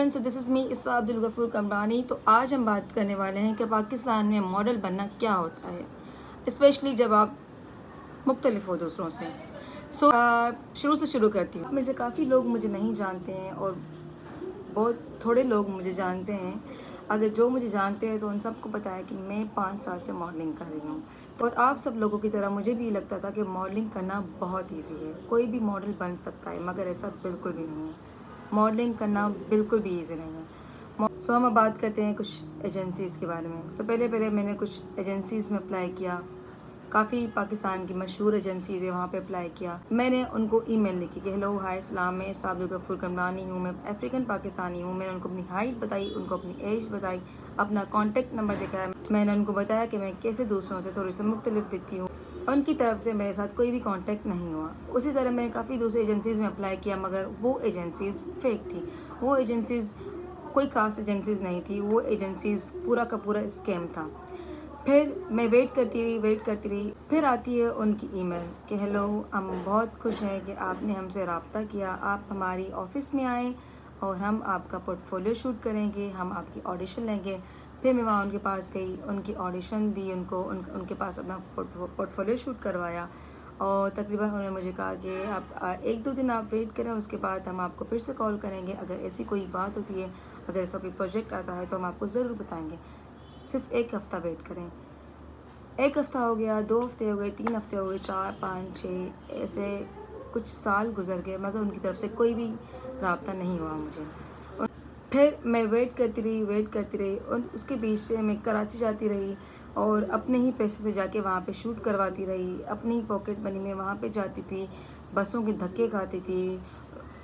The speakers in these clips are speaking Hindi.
Everyone, so this is me इस्सा अब्दुल गफूर कमरानी। तो आज हम बात करने वाले हैं कि पाकिस्तान में मॉडल बनना क्या होता है, स्पेशली जब आप मुख्तलिफ हो दूसरों से। शुरू से शुरू करती हूँ। में से काफ़ी लोग मुझे नहीं जानते हैं और बहुत थोड़े लोग मुझे जानते हैं। अगर जो मुझे जानते हैं तो उन सबको पता है कि मैं 5 साल से मॉडलिंग कर रही हूँ। तो और आप सब लोगों की तरह मुझे भी लगता था कि मॉडलिंग करना बहुत ईजी है, कोई भी मॉडल बन सकता है, मगर ऐसा बिल्कुल भी नहीं है। मॉडलिंग करना बिल्कुल भी ईजी नहीं है। हम अब बात करते हैं कुछ एजेंसीज़ के बारे में। पहले पहले मैंने कुछ एजेंसीज़ में अप्लाई किया। काफ़ी पाकिस्तान की मशहूर एजेंसीज़ है, वहाँ पे अप्लाई किया। मैंने उनको ईमेल लिखी कि हेलो हाय सलाम, मैं इस्सा अब्दुल गफूर कमरानी हूँ, मैं अफ्रीकन पाकिस्तानी हूँ। मैंने उनको अपनी हाइट बताई, उनको अपनी एज बताई, अपना कॉन्टेक्ट नंबर दिखाया। मैंने उनको बताया कि मैं कैसे दूसरों से थोड़ी सी मुख्तलिफ दिखती हूँ। उनकी तरफ से मेरे साथ कोई भी कांटेक्ट नहीं हुआ। उसी तरह मैंने काफ़ी दूसरी एजेंसीज़ में अप्लाई किया, मगर वो एजेंसीज़ फेक थी। वो एजेंसीज़ कोई खास एजेंसीज़ नहीं थी, वो एजेंसीज़ पूरा का पूरा स्कैम था। फिर मैं वेट करती रही। फिर आती है उनकी ईमेल कि हेलो, हम बहुत खुश हैं कि आपने हमसे रब्ता किया, आप हमारी ऑफ़िस में आए और हम आपका पोर्टफोलियो शूट करेंगे, हम आपकी ऑडिशन लेंगे। फिर मैं वहाँ उनके पास गई, उनकी ऑडिशन दी, उनके पास अपना पोर्टफोलियो शूट करवाया और तकरीबन उन्होंने मुझे कहा कि आप 1-2 दिन आप वेट करें, उसके बाद हम आपको फिर से कॉल करेंगे। अगर ऐसी कोई बात होती है, अगर ऐसा कोई प्रोजेक्ट आता है तो हम आपको ज़रूर बताएंगे। सिर्फ 1 हफ़्ता वेट करें। 1 हफ़्ता हो गया, 2 हफ़्ते हो गए, 3 हफ़्ते हो गए, 4, 5, 6 ऐसे कुछ साल गुजर गए, मगर उनकी तरफ से कोई भी रब्ता नहीं हुआ मुझे। फिर मैं वेट करती रही और उसके बीच से मैं कराची जाती रही और अपने ही पैसों से जाके वहाँ पे शूट करवाती रही। अपनी ही पॉकेट मनी में वहाँ पे जाती थी, बसों के धक्के खाती थी,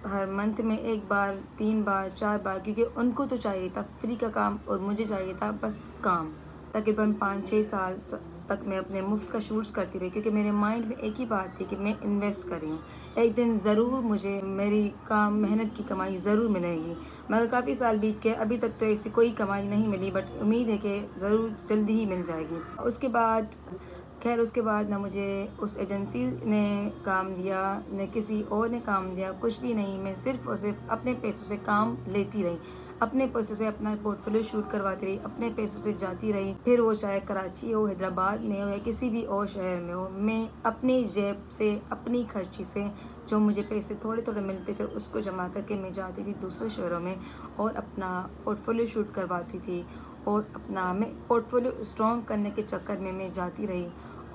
हर मंथ में 1 बार, 3 बार, 4 बार, क्योंकि उनको तो चाहिए था फ्री का काम और मुझे चाहिए था बस काम। तकरीबन 5-6 साल तक मैं अपने मुफ्त का शूट्स करती रही, क्योंकि मेरे माइंड में एक ही बात थी कि मैं इन्वेस्ट कर रही हूँ, एक दिन ज़रूर मुझे मेरी काम मेहनत की कमाई ज़रूर मिलेगी। मगर काफ़ी साल बीत गए, अभी तक तो ऐसी कोई कमाई नहीं मिली, बट उम्मीद है कि ज़रूर जल्दी ही मिल जाएगी। उसके बाद ना मुझे उस एजेंसी ने काम दिया, न किसी और ने काम दिया, कुछ भी नहीं। मैं सिर्फ़ और सिर्फ अपने पैसों से काम लेती रही, अपने पैसों से अपना पोर्टफोलियो शूट करवाती रही, अपने पैसों से जाती रही। फिर वो चाहे कराची हो, हैदराबाद में हो या किसी भी और शहर में हो, मैं अपनी जेब से, अपनी खर्ची से जो मुझे पैसे थोड़े थोड़े मिलते थे उसको जमा करके मैं जाती थी दूसरे शहरों में और अपना पोर्टफोलियो शूट करवाती थी। और अपना मैं पोर्टफोलियो स्ट्रॉन्ग करने के चक्कर में मैं जाती रही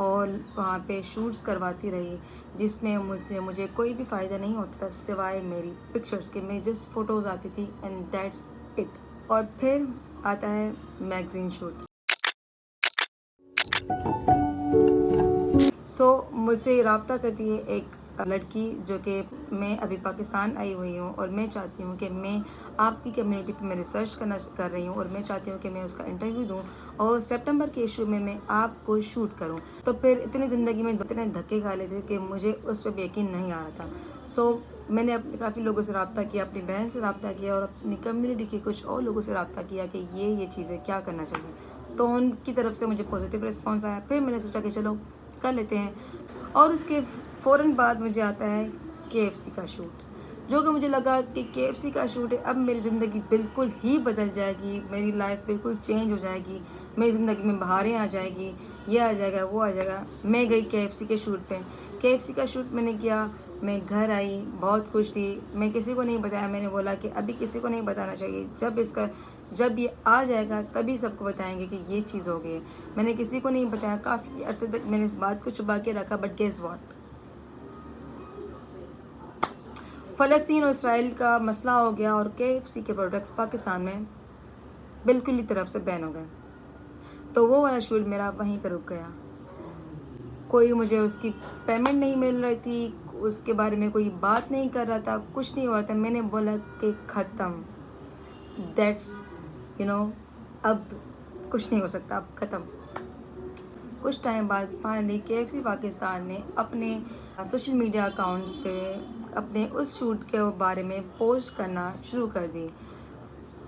और वहाँ पे शूट्स करवाती रही, जिसमें मुझे कोई भी फ़ायदा नहीं होता था सिवाय मेरी पिक्चर्स के। मैं जस्ट फ़ोटोज़ आती थी एंड दैट्स इट। और फिर आता है मैगज़ीन शूट। मुझसे रब्ता करती है एक लड़की, जो कि मैं अभी पाकिस्तान आई हुई हूँ और मैं चाहती हूँ कि मैं आपकी कम्युनिटी पे मैं रिसर्च कर रही हूँ और मैं चाहती हूँ कि मैं उसका इंटरव्यू दूँ और सितंबर के इशू में मैं आपको शूट करूँ। तो फिर इतनी ज़िंदगी में इतने धक्के खा लेते कि मुझे उस पर यकीन नहीं आ रहा था। मैंने अपने काफ़ी लोगों से रब्ता किया, अपनी बहन से रब्ता किया और अपनी कम्युनिटी के कुछ और लोगों से रब्ता किया कि ये चीज़ें क्या करना चाहिए। तो उनकी तरफ से मुझे पॉजिटिव रिस्पॉन्स आया। फिर मैंने सोचा कि चलो कर लेते हैं। और उसके फ़ौरन बाद मुझे आता है केएफसी का शूट, जो कि मुझे लगा कि केएफसी का शूट है, अब मेरी ज़िंदगी बिल्कुल ही बदल जाएगी, मेरी लाइफ बिल्कुल चेंज हो जाएगी, मेरी ज़िंदगी में बहारें आ जाएगी, ये आ जाएगा, वो आ जाएगा। मैं गई केएफसी के शूट पे। केएफसी का शूट मैंने किया, मैं घर आई, बहुत खुश थी। मैं किसी को नहीं बताया, मैंने बोला कि अभी किसी को नहीं बताना चाहिए, जब ये आ जाएगा तभी सबको बताएंगे कि ये चीज़ हो गई है। मैंने किसी को नहीं बताया, काफ़ी अरसे तक मैंने इस बात को छुपा के रखा, बट गेस व्हाट, फ़लस्तीन और इसराइल का मसला हो गया और केएफसी के प्रोडक्ट्स पाकिस्तान में बिल्कुल ही तरफ से बैन हो गए। तो वो वाला शूट मेरा वहीं पर रुक गया। कोई मुझे उसकी पेमेंट नहीं मिल रही थी, उसके बारे में कोई बात नहीं कर रहा था, कुछ नहीं हुआ था। मैंने बोला कि ख़त्म, दैट्स अब कुछ नहीं हो सकता, अब ख़त्म। कुछ टाइम बाद फाइनली केएफसी पाकिस्तान ने अपने सोशल मीडिया अकाउंट्स पे अपने उस शूट के बारे में पोस्ट करना शुरू कर दी।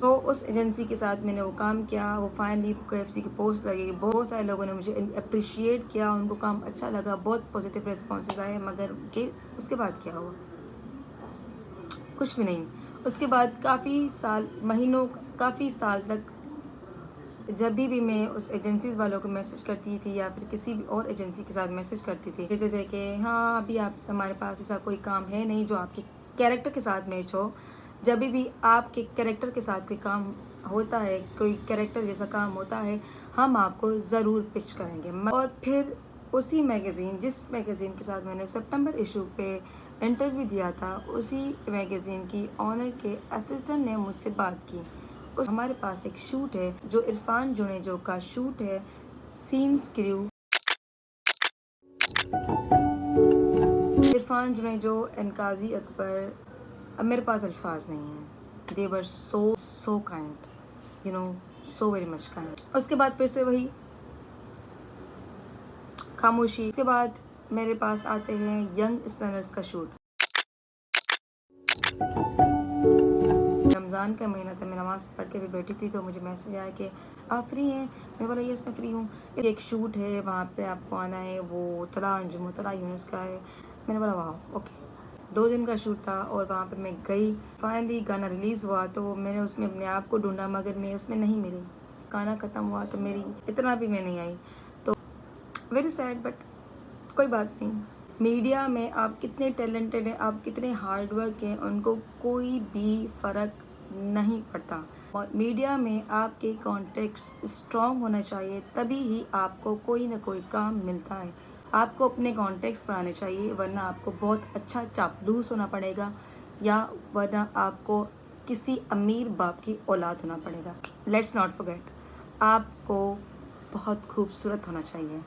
तो उस एजेंसी के साथ मैंने वो काम किया, वो फाइनली केएफसी की पोस्ट लगी, बहुत सारे लोगों ने मुझे अप्रिशिएट किया, उनको काम अच्छा लगा, बहुत पॉजिटिव रिस्पॉन्सेस आए। मगर के उसके बाद क्या हुआ? कुछ भी नहीं। उसके बाद काफ़ी साल तक जब भी मैं उस एजेंसीज़ वालों को मैसेज करती थी या फिर किसी भी और एजेंसी के साथ मैसेज करती थी, कहते थे कि हाँ अभी आप हमारे पास ऐसा कोई काम है नहीं जो आपके कैरेक्टर के साथ मैच हो। जब भी आपके कैरेक्टर के साथ कोई काम होता है, कोई कैरेक्टर जैसा काम होता है, हम आपको ज़रूर पिच करेंगे। और फिर उसी मैगज़ीन, जिस मैगज़ीन के साथ मैंने सितंबर इशू पे इंटरव्यू दिया था, उसी मैगज़ीन की ऑनर के असिस्टेंट ने मुझसे बात की। हमारे पास एक शूट है जो इरफान जुनेजो का शूट है, scenes crew Irfan Junejo and Kazi Akbar. अब मेरे पास अल्फाज नहीं हैं। They were so kind, you know, so very much kind. उसके बाद फिर से वही खामोशी। उसके बाद मेरे पास आते हैं यंग सनर्स का शूट। रमज़ान का महीना था, मैं नमाज़ पढ़ के भी बैठी थी तो मुझे मैसेज आया कि आप फ्री हैं। मैंने बोला यस मैं फ्री हूँ, एक शूट है वहाँ पे आपको आना है, वो तला अंजुम तला यूनुस का है। मैंने बोला वाह ओके। 2 दिन का शूट था और वहाँ पे मैं गई। फाइनली गाना रिलीज़ हुआ तो मैंने उसमें अपने आप को ढूंढा मगर मैं उसमें नहीं मिली। गाना ख़त्म हुआ तो मेरी इतना भी मैं नहीं आई, तो वेरी सैड, बट कोई बात नहीं। मीडिया में आप कितने टैलेंटेड हैं, आप कितने हार्ड वर्क हैं, उनको कोई भी फ़र्क नहीं पड़ता। और मीडिया में आपके कॉन्टेक्ट्स स्ट्रॉन्ग होना चाहिए, तभी ही आपको कोई ना कोई काम मिलता है। आपको अपने कॉन्टेक्ट्स बढ़ाने चाहिए, वरना आपको बहुत अच्छा चापलूस होना पड़ेगा या वरना आपको किसी अमीर बाप की औलाद होना पड़ेगा। लेट्स नॉट फॉरगेट, आपको बहुत खूबसूरत होना चाहिए।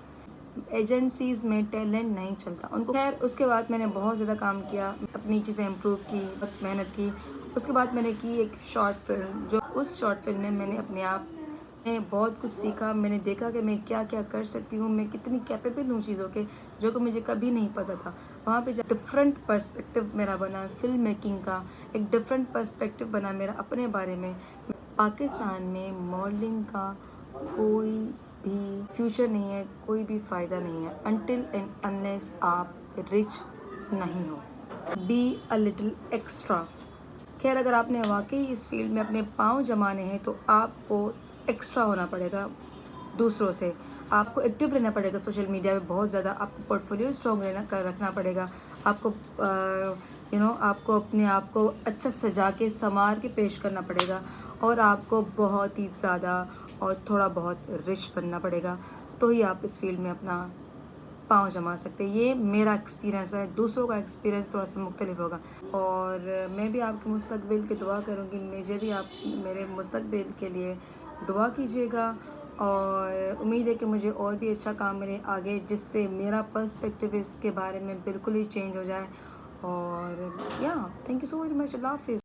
एजेंसीज़ में टैलेंट नहीं चलता उनको। खैर उसके बाद मैंने बहुत ज़्यादा काम किया, अपनी चीज़ें इम्प्रूव की, बहुत मेहनत की। उसके बाद मैंने की एक शॉर्ट फिल्म, जो उस शॉर्ट फिल्म में मैंने अपने आप में बहुत कुछ सीखा। मैंने देखा कि मैं क्या क्या कर सकती हूँ, मैं कितनी कैपेबल हूँ चीज़ों के, जो कि मुझे कभी नहीं पता था। वहाँ पे डिफरेंट पर्सपेक्टिव मेरा बना फिल्म मेकिंग का, एक डिफरेंट पर्सपेक्टिव बना मेरा अपने बारे में। पाकिस्तान में मॉडलिंग का कोई भी फ्यूचर नहीं है, कोई भी फ़ायदा नहीं है अनटिल एंड अनलेस आप रिच नहीं हो। Be a little extra. खैर अगर आपने वाकई इस फील्ड में अपने पाँव जमाने हैं तो आपको एक्स्ट्रा होना पड़ेगा दूसरों से। आपको एक्टिव रहना पड़ेगा सोशल मीडिया पे बहुत ज़्यादा, आपको पोर्टफोलियो स्ट्रॉन्ग रखना पड़ेगा। आपको आपको अपने आप को अच्छा सजा के संवार के पेश करना पड़ेगा और आपको बहुत ही ज़्यादा और थोड़ा बहुत रिच बनना पड़ेगा, तो ही आप इस फील्ड में अपना पाँव जमा सकते हैं। ये मेरा एक्सपीरियंस है, दूसरों का एक्सपीरियंस थोड़ा सा मुख्तलिफ होगा। और मैं भी आपके मुस्तकबिल की दुआ करूँगी, मुझे भी आप मेरे मुस्तकबिल के लिए दुआ कीजिएगा और उम्मीद है कि मुझे और भी अच्छा काम मिले आगे, जिससे मेरा पर्सपेक्टिव इसके बारे में बिल्कुल ही चेंज हो जाए। और या thank you so very much. अल्लाह हाफिज़।